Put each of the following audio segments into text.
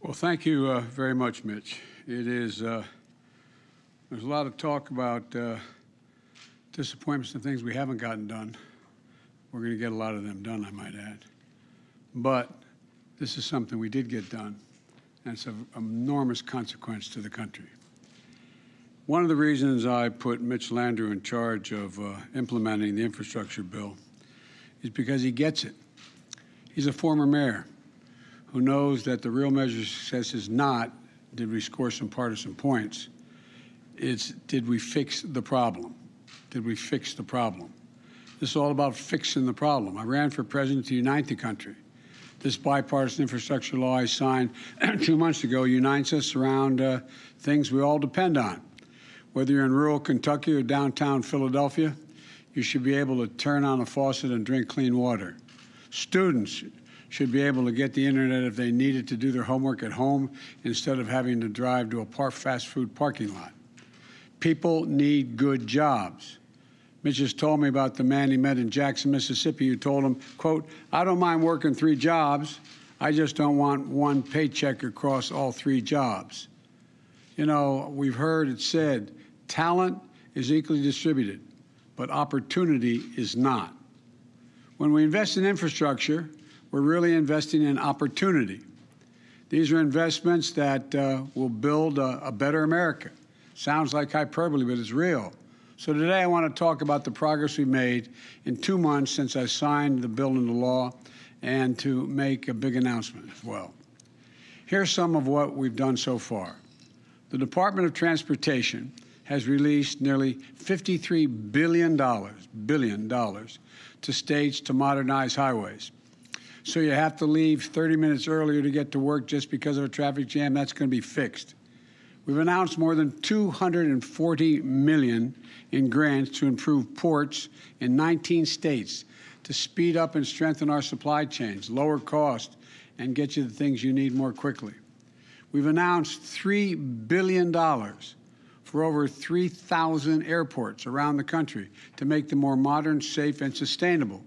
Well, thank you very much, Mitch. It is, there's a lot of talk about disappointments and things we haven't gotten done. We're going to get a lot of them done, I might add. But this is something we did get done, and it's of enormous consequence to the country. One of the reasons I put Mitch Landrieu in charge of implementing the infrastructure bill is because he gets it. He's a former mayor who knows that the real measure of success is not, did we score some partisan points? It's, did we fix the problem? Did we fix the problem? This is all about fixing the problem. I ran for president to unite the country. This bipartisan infrastructure law I signed 2 months ago unites us around things we all depend on. Whether you're in rural Kentucky or downtown Philadelphia, you should be able to turn on a faucet and drink clean water. Students should be able to get the internet if they need it to do their homework at home instead of having to drive to a fast food parking lot. People need good jobs. Mitch has told me about the man he met in Jackson, Mississippi, who told him, quote, "I don't mind working 3 jobs. I just don't want one paycheck across all 3 jobs." You know, we've heard it said, talent is equally distributed, but opportunity is not. When we invest in infrastructure, we're really investing in opportunity. These are investments that will build a better America. Sounds like hyperbole, but it's real. So today I want to talk about the progress we've made in 2 months since I signed the bill into law and to make a big announcement as well. Here's some of what we've done so far. The Department of Transportation has released nearly $53 billion to states to modernize highways. So you have to leave 30 minutes earlier to get to work just because of a traffic jam. That's going to be fixed. We've announced more than $240 million in grants to improve ports in 19 states to speed up and strengthen our supply chains, lower cost, and get you the things you need more quickly. We've announced $3 billion for over 3,000 airports around the country to make them more modern, safe, and sustainable.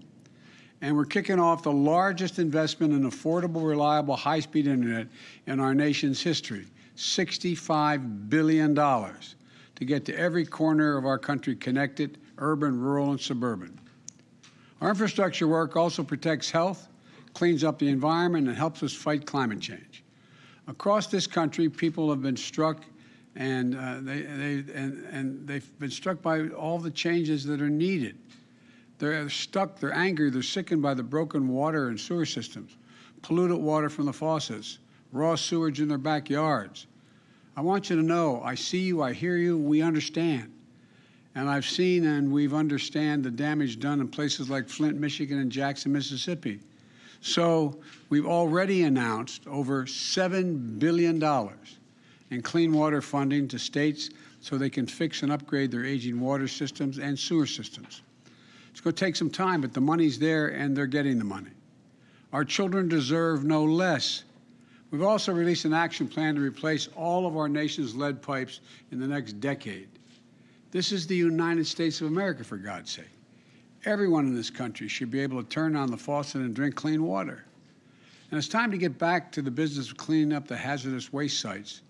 And we're kicking off the largest investment in affordable, reliable, high-speed internet in our nation's history, $65 billion to get to every corner of our country connected, urban, rural, and suburban. Our infrastructure work also protects health, cleans up the environment, and helps us fight climate change. Across this country, people have been struck, and they've been struck by all the changes that are needed. They're stuck, they're angry, they're sickened by the broken water and sewer systems, polluted water from the faucets, raw sewage in their backyards. I want you to know, I see you, I hear you, we understand. And I've seen and we've understand the damage done in places like Flint, Michigan, and Jackson, Mississippi. So we've already announced over $7 billion in clean water funding to states so they can fix and upgrade their aging water systems and sewer systems. It's going to take some time, but the money's there and they're getting the money. Our children deserve no less. We've also released an action plan to replace all of our nation's lead pipes in the next decade. This is the United States of America, for God's sake. Everyone in this country should be able to turn on the faucet and drink clean water. And it's time to get back to the business of cleaning up the hazardous waste sites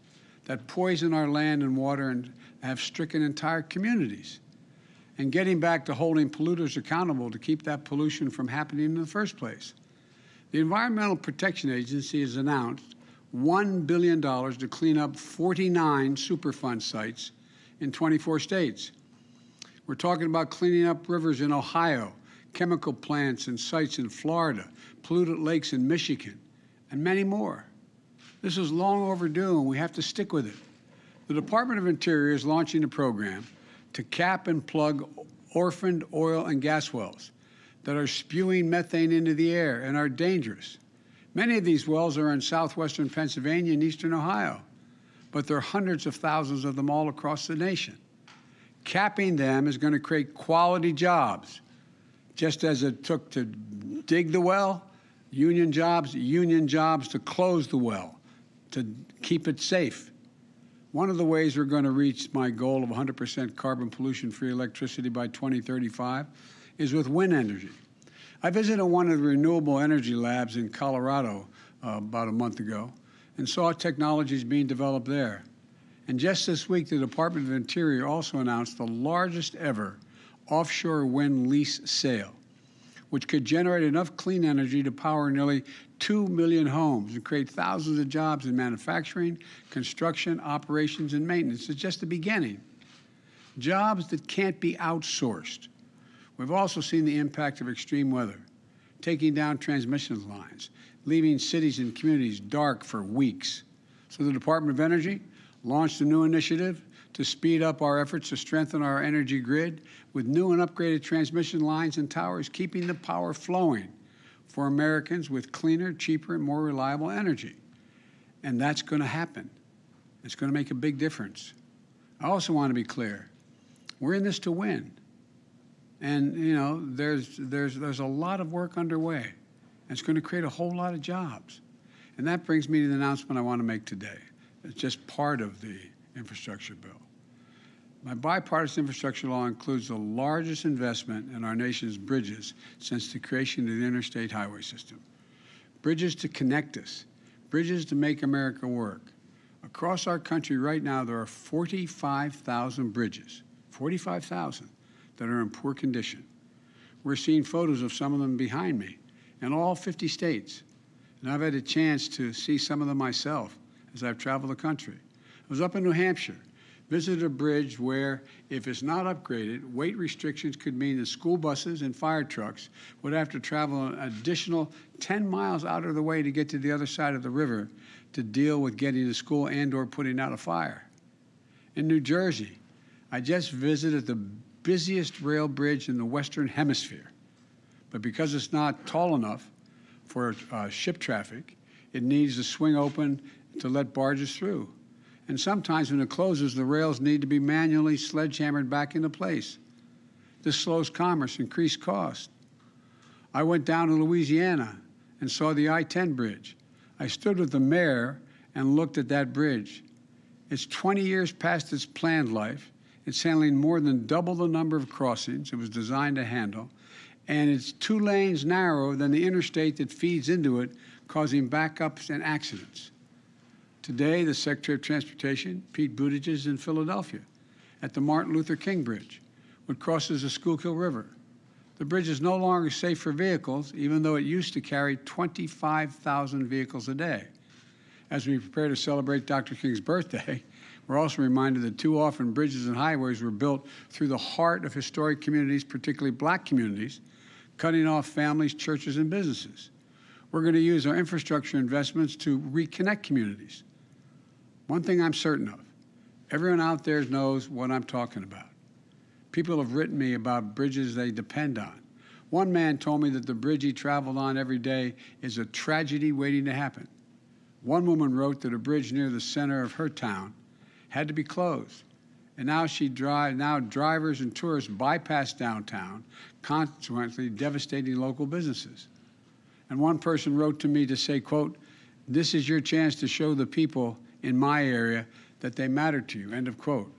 that poison our land and water and have stricken entire communities, and getting back to holding polluters accountable to keep that pollution from happening in the first place. The Environmental Protection Agency has announced $1 billion to clean up 49 Superfund sites in 24 states. We're talking about cleaning up rivers in Ohio, chemical plants and sites in Florida, polluted lakes in Michigan, and many more. This is long overdue, and we have to stick with it. The Department of Interior is launching a program to cap and plug orphaned oil and gas wells that are spewing methane into the air and are dangerous. Many of these wells are in southwestern Pennsylvania and eastern Ohio, but there are hundreds of thousands of them all across the nation. Capping them is going to create quality jobs. Just as it took to dig the well, union jobs to close the well, to keep it safe. One of the ways we're going to reach my goal of 100% carbon pollution-free electricity by 2035 is with wind energy. I visited one of the renewable energy labs in Colorado about a month ago, and saw technologies being developed there. And just this week, the Department of Interior also announced the largest ever offshore wind lease sale, which could generate enough clean energy to power nearly 2 million homes and create thousands of jobs in manufacturing, construction, operations, and maintenance. It's just the beginning. Jobs that can't be outsourced. We've also seen the impact of extreme weather, taking down transmission lines, leaving cities and communities dark for weeks. So the Department of Energy launched a new initiative to speed up our efforts to strengthen our energy grid with new and upgraded transmission lines and towers, keeping the power flowing for Americans with cleaner, cheaper, and more reliable energy. And that's going to happen. It's going to make a big difference. I also want to be clear. We're in this to win. And, you know, there's a lot of work underway. And it's going to create a whole lot of jobs. And that brings me to the announcement I want to make today. It's just part of the infrastructure bill. My bipartisan infrastructure law includes the largest investment in our nation's bridges since the creation of the interstate highway system. Bridges to connect us, bridges to make America work. Across our country right now, there are 45,000 bridges, 45,000, that are in poor condition. We're seeing photos of some of them behind me in all 50 states. And I've had a chance to see some of them myself as I've traveled the country. I was up in New Hampshire, visited a bridge where, if it's not upgraded, weight restrictions could mean that school buses and fire trucks would have to travel an additional 10 miles out of the way to get to the other side of the river to deal with getting to school and/or putting out a fire. In New Jersey, I just visited the busiest rail bridge in the Western Hemisphere. But because it's not tall enough for ship traffic, it needs to swing open to let barges through. And sometimes when it closes, the rails need to be manually sledgehammered back into place. This slows commerce, increased cost. I went down to Louisiana and saw the I-10 bridge. I stood with the mayor and looked at that bridge. It's 20 years past its planned life. It's handling more than double the number of crossings it was designed to handle, and it's 2 lanes narrower than the interstate that feeds into it, causing backups and accidents. Today, the Secretary of Transportation, Pete Buttigieg, is in Philadelphia at the Martin Luther King Bridge, which crosses the Schuylkill River. The bridge is no longer safe for vehicles, even though it used to carry 25,000 vehicles a day. As we prepare to celebrate Dr. King's birthday, we're also reminded that too often bridges and highways were built through the heart of historic communities, particularly black communities, cutting off families, churches, and businesses. We're going to use our infrastructure investments to reconnect communities. One thing I'm certain of, everyone out there knows what I'm talking about. People have written me about bridges they depend on. One man told me that the bridge he traveled on every day is a tragedy waiting to happen. One woman wrote that a bridge near the center of her town had to be closed. And now drivers and tourists bypass downtown, consequently devastating local businesses. And one person wrote to me to say, quote, "This is your chance to show the people in my area that they matter to you," end of quote.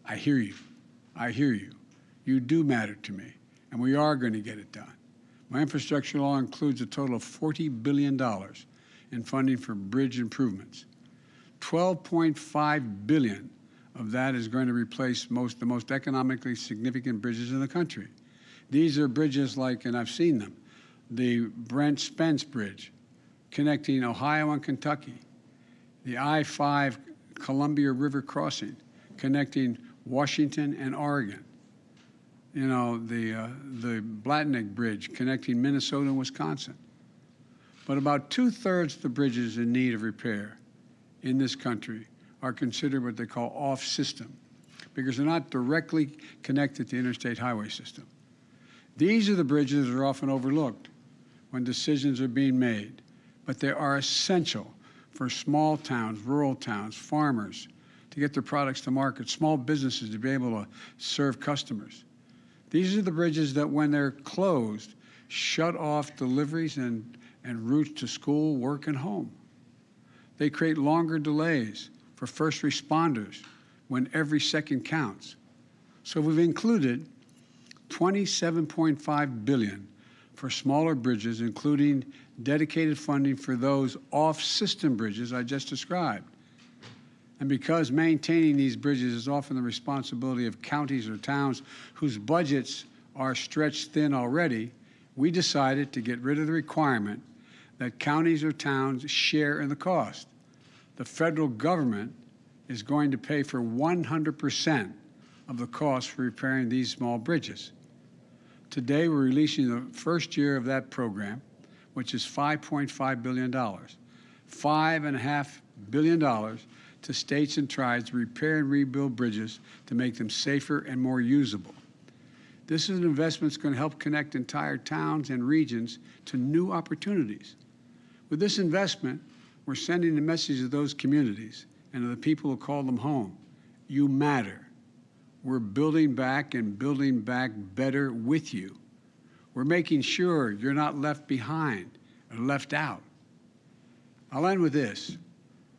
I hear you. I hear you. You do matter to me, and we are going to get it done. My infrastructure law includes a total of $40 billion in funding for bridge improvements. $12.5 billion of that is going to replace the most economically significant bridges in the country. These are bridges like, and I've seen them, the Brent Spence Bridge, connecting Ohio and Kentucky, the I-5 Columbia River crossing, connecting Washington and Oregon, you know, the Blatnick Bridge, connecting Minnesota and Wisconsin. But about 2/3 of the bridges in need of repair in this country are considered what they call off-system, because they're not directly connected to the interstate highway system. These are the bridges that are often overlooked when decisions are being made, but they are essential for small towns, rural towns, farmers to get their products to market, small businesses to be able to serve customers. These are the bridges that, when they're closed, shut off deliveries and routes to school, work, and home. They create longer delays for first responders when every second counts. So we've included $27.5 billion for smaller bridges, including dedicated funding for those off-system bridges I just described. And because maintaining these bridges is often the responsibility of counties or towns whose budgets are stretched thin already, we decided to get rid of the requirement that counties or towns share in the cost. The federal government is going to pay for 100% of the cost for repairing these small bridges. Today, we're releasing the first year of that program, which is $5.5 billion. $5.5 billion to states and tribes to repair and rebuild bridges to make them safer and more usable. This is an investment that's going to help connect entire towns and regions to new opportunities. With this investment, we're sending the message to those communities and to the people who call them home. You matter. We're building back and building back better with you. We're making sure you're not left behind or left out. I'll end with this.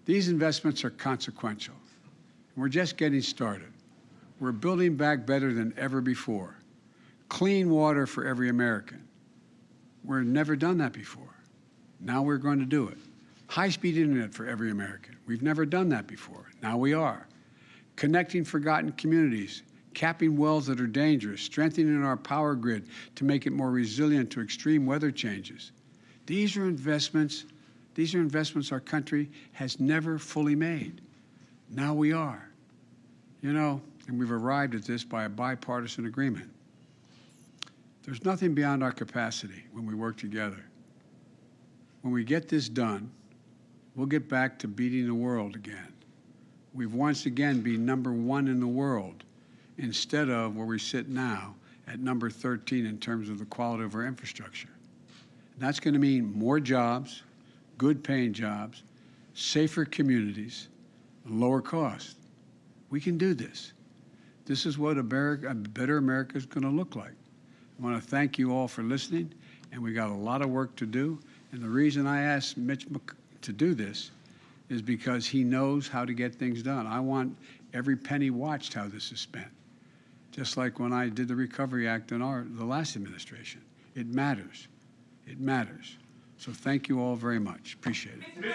These investments are consequential. We're just getting started. We're building back better than ever before. Clean water for every American. We've never done that before. Now we're going to do it. High-speed internet for every American. We've never done that before. Now we are. Connecting forgotten communities, capping wells that are dangerous, strengthening our power grid to make it more resilient to extreme weather changes. These are investments our country has never fully made. Now we are. You know, and we've arrived at this by a bipartisan agreement. There's nothing beyond our capacity when we work together. When we get this done, we'll get back to beating the world again. We've once again been #1 in the world instead of where we sit now at number 13 in terms of the quality of our infrastructure. And that's going to mean more jobs, good-paying jobs, safer communities, lower cost. We can do this. This is what a better America is going to look like. I want to thank you all for listening, and we got a lot of work to do. And the reason I asked Mitch to do this is because he knows how to get things done. I want every penny watched how this is spent. Just like when I did the Recovery Act in the last administration. It matters. It matters. So thank you all very much. Appreciate it.